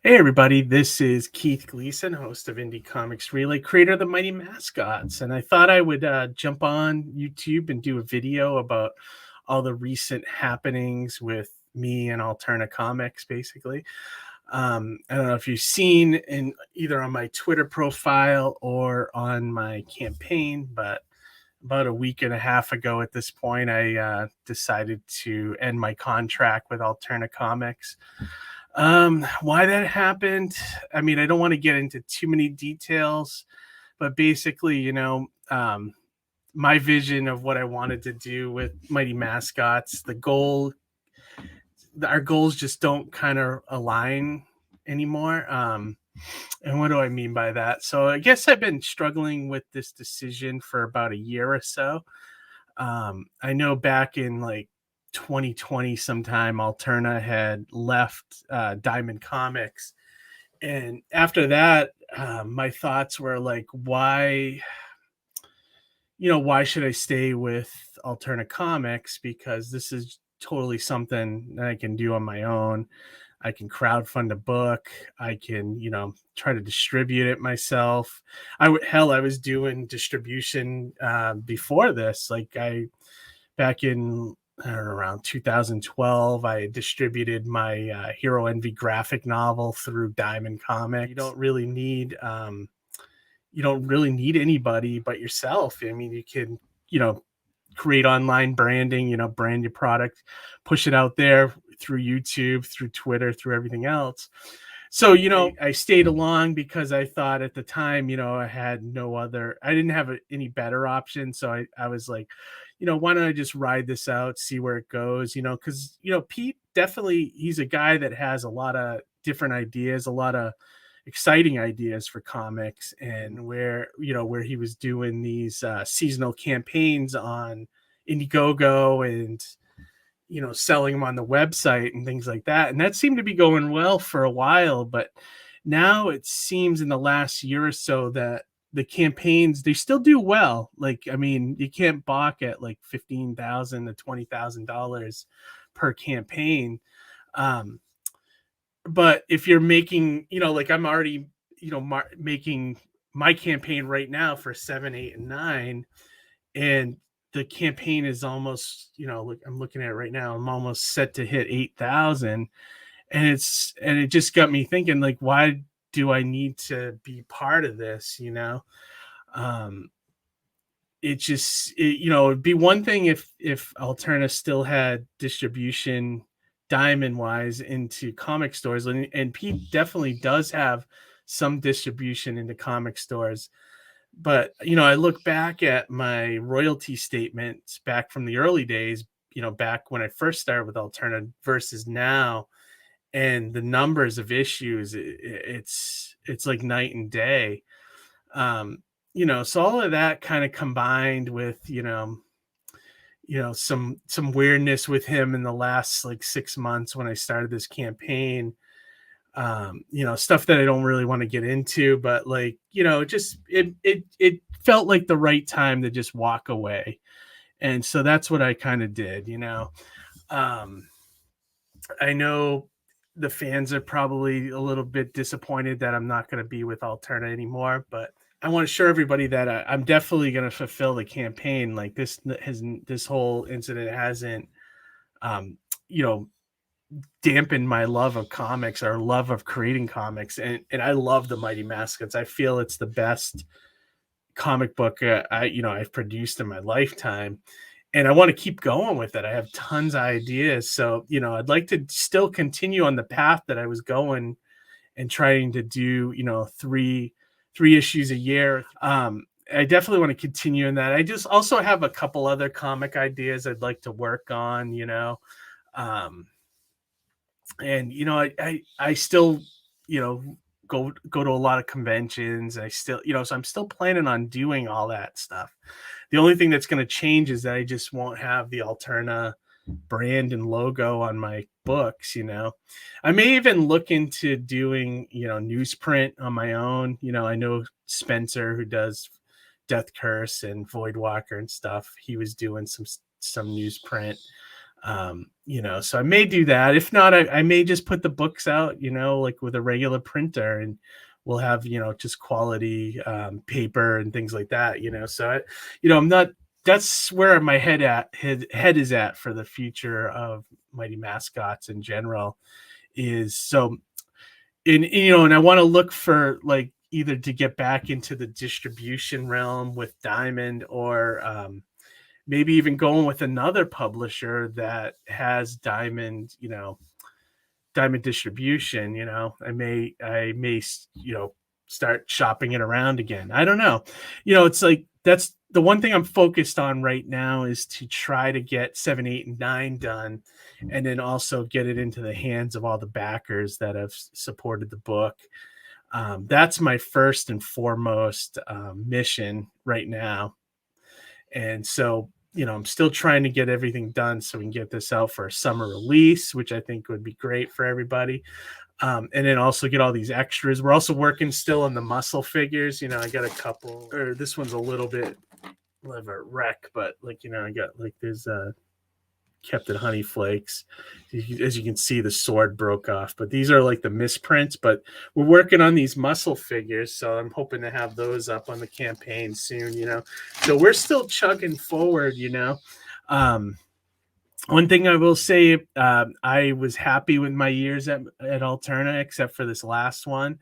Hey everybody, this is Keith Gleason, host of Indie Comics Relay, creator of the Mighty Mascots, and I thought I would jump on YouTube and do a video about all the recent happenings with me and Alterna Comics, basically. I don't know if you've seen in either on my Twitter profile or on my campaign, but about a week and a half ago at this point, I decided to end my contract with Alterna Comics. Why that happened, I mean, I don't want to get into too many details, but basically, my vision of what I wanted to do with Mighty Mascots, our goals just don't kind of align anymore. And what do I mean by that? So I guess I've been struggling with this decision for about a year or so. I know back in like 2020 sometime, Alterna had left Diamond Comics, and after that, my thoughts were like, why should I stay with Alterna Comics? Because this is totally something that I can do on my own. I can crowdfund a book. I can, try to distribute it myself. I was doing distribution before this. Back in, I don't know, around 2012, I distributed my Hero Envy graphic novel through Diamond Comics. You don't really need anybody but yourself. I mean, you can, create online branding, brand your product, push it out there through YouTube, through Twitter, through everything else. So, I stayed along because I thought at the time, I didn't have any better option. So I was like, why don't I just ride this out, see where it goes, because, Pete definitely, he's a guy that has a lot of different ideas, a lot of exciting ideas for comics, and where he was doing these seasonal campaigns on Indiegogo and selling them on the website and things like that. And that seemed to be going well for a while, but now it seems in the last year or so that the campaigns, they still do well. Like, I mean, you can't balk at like $15,000 to $20,000 per campaign. But if you're making, like I'm already, making my campaign right now for 7, 8, and 9, and the campaign is almost, look, I'm looking at it right now. I'm almost set to hit 8,000, and it just got me thinking, like, why do I need to be part of this? It'd be one thing if Alterna still had distribution diamond wise into comic stores, and Pete definitely does have some distribution into comic stores. But I look back at my royalty statements back from the early days, back when I first started with Alterna versus now, and the numbers of issues, it's like night and day. So all of that kind of combined with some weirdness with him in the last like 6 months when I started this campaign, stuff that I don't really want to get into, but like, it felt like the right time to just walk away. And so that's what I kind of did. I know the fans are probably a little bit disappointed that I'm not going to be with Alterna anymore, but I want to show everybody that I'm definitely going to fulfill the campaign. Like this whole incident hasn't, you know, dampened my love of comics or love of creating comics. And I love the Mighty Mascots. I feel it's the best comic book I've produced in my lifetime. And I want to keep going with it. I have tons of ideas. So, I'd like to still continue on the path that I was going and trying to do, three issues a year. I definitely want to continue in that. I just also have a couple other comic ideas I'd like to work on, and I still, go to a lot of conventions. I still, so I'm still planning on doing all that stuff. The only thing that's going to change is that I just won't have the Alterna brand and logo on my books. I may even look into doing newsprint on my own. I know Spencer, who does Death Curse and Voidwalker and stuff, he was doing some newsprint. You know, so I may do that. If not, I may just put the books out, you know, like with a regular printer, and we'll have, you know, just quality paper and things like that, you know. So you know, I'm not, that's where my head is at for the future of Mighty Mascots in general, is so in, you know, and I want to look for like either to get back into the distribution realm with Diamond, or maybe even going with another publisher that has Diamond, you know, Diamond distribution. You know, I may, you know, start shopping it around again. I don't know. You know, it's like, that's the one thing I'm focused on right now, is to try to get 7, 8, and 9 done, and then also get it into the hands of all the backers that have supported the book. That's my first and foremost mission right now. And so, you know, I'm still trying to get everything done so we can get this out for a summer release, which I think would be great for everybody. And then also get all these extras. We're also working still on the muscle figures. You know, I got a couple, or this one's a little bit of a wreck, but like, you know, I got like, there's Captain Honey Flakes. As you can see, the sword broke off, but these are like the misprints. But we're working on these muscle figures, so I'm hoping to have those up on the campaign soon, you know. So we're still chugging forward, you know. One thing I will say, I was happy with my years at Alterna, except for this last one.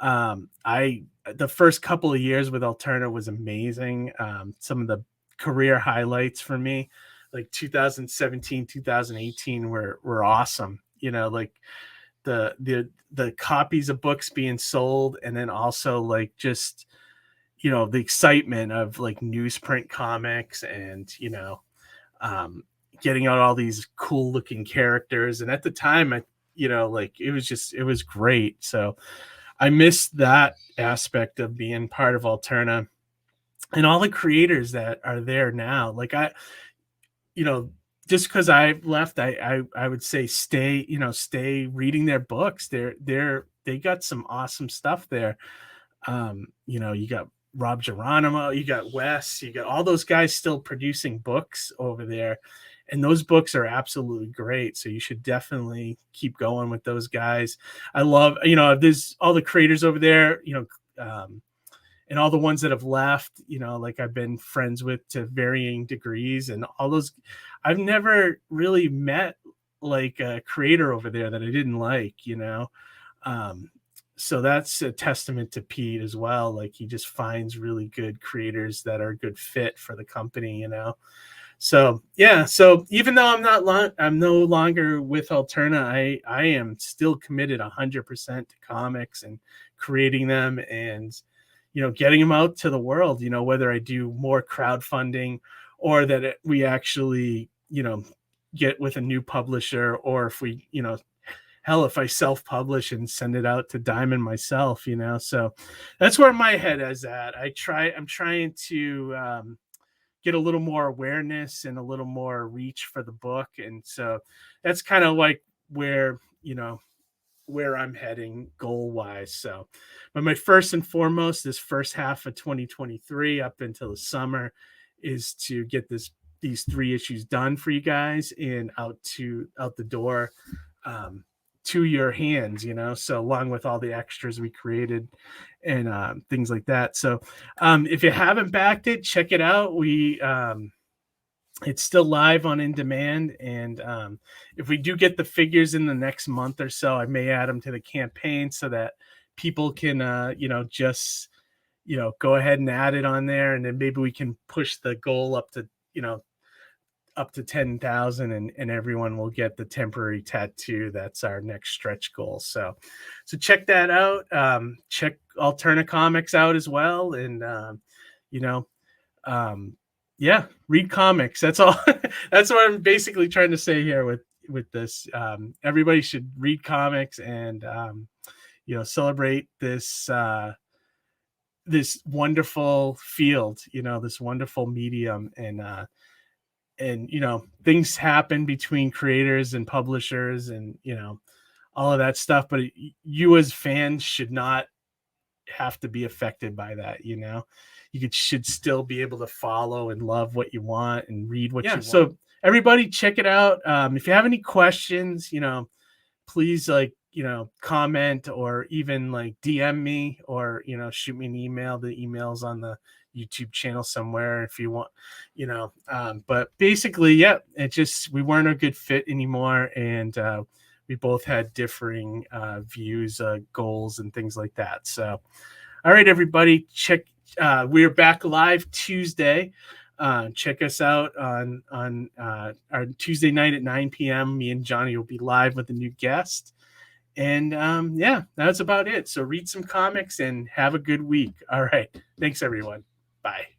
The first couple of years with Alterna was amazing. Some of the career highlights for me, like 2017, 2018 were awesome. You know, like the copies of books being sold, and then also like just, you know, the excitement of like newsprint comics, and, you know, getting out all these cool looking characters. And at the time, you know, like it was great. So I missed that aspect of being part of Alterna, and all the creators that are there now. Like you know, just because I've left, I would say stay, you know, stay reading their books. They got some awesome stuff there. You know, you got Rob Geronimo, you got Wes, you got all those guys still producing books over there. And those books are absolutely great. So you should definitely keep going with those guys. I love, you know, there's all the creators over there, you know, and all the ones that have left, you know, like I've been friends with to varying degrees, and all those. I've never really met like a creator over there that I didn't like, you know. So that's a testament to Pete as well. Like he just finds really good creators that are a good fit for the company, you know. So yeah, so even though I'm no longer with Alterna, I am still committed 100% to comics and creating them, and, you know, getting them out to the world. You know, whether I do more crowdfunding, or that we actually, you know, get with a new publisher, or if we, you know, hell, if I self-publish and send it out to Diamond myself, you know. So that's where my head is at. I'm trying to get a little more awareness and a little more reach for the book. And so that's kind of like where, you know, where I'm heading goal wise. So, but my first and foremost, this first half of 2023 up until the summer, is to get these 3 issues done for you guys and out the door, to your hands, you know. So along with all the extras we created and things like that. So if you haven't backed it, check it out. It's still live on In Demand, and if we do get the figures in the next month or so, I may add them to the campaign so that people can you know, just, you know, go ahead and add it on there, and then maybe we can push the goal up to, you know, up to 10,000, and everyone will get the temporary tattoo. That's our next stretch goal. So check that out. Check Alterna Comics out as well. And, you know, yeah, read comics. That's all. That's what I'm basically trying to say here with this. Everybody should read comics, and, you know, celebrate this, this wonderful field, you know, this wonderful medium. And, you know, things happen between creators and publishers, and, you know, all of that stuff, but you as fans should not have to be affected by that. You know, should still be able to follow and love what you want and read what you want. So everybody check it out. If you have any questions, please comment or even like DM me or shoot me an email. The email's on the YouTube channel somewhere if you want, but basically, yeah, it just we weren't a good fit anymore, and we both had differing views, goals, and things like that. So, all right, everybody, check. We're back live Tuesday. Check us out on our Tuesday night at 9 p.m. Me and Johnny will be live with a new guest. And yeah, that's about it. So read some comics and have a good week. All right. Thanks, everyone. Bye.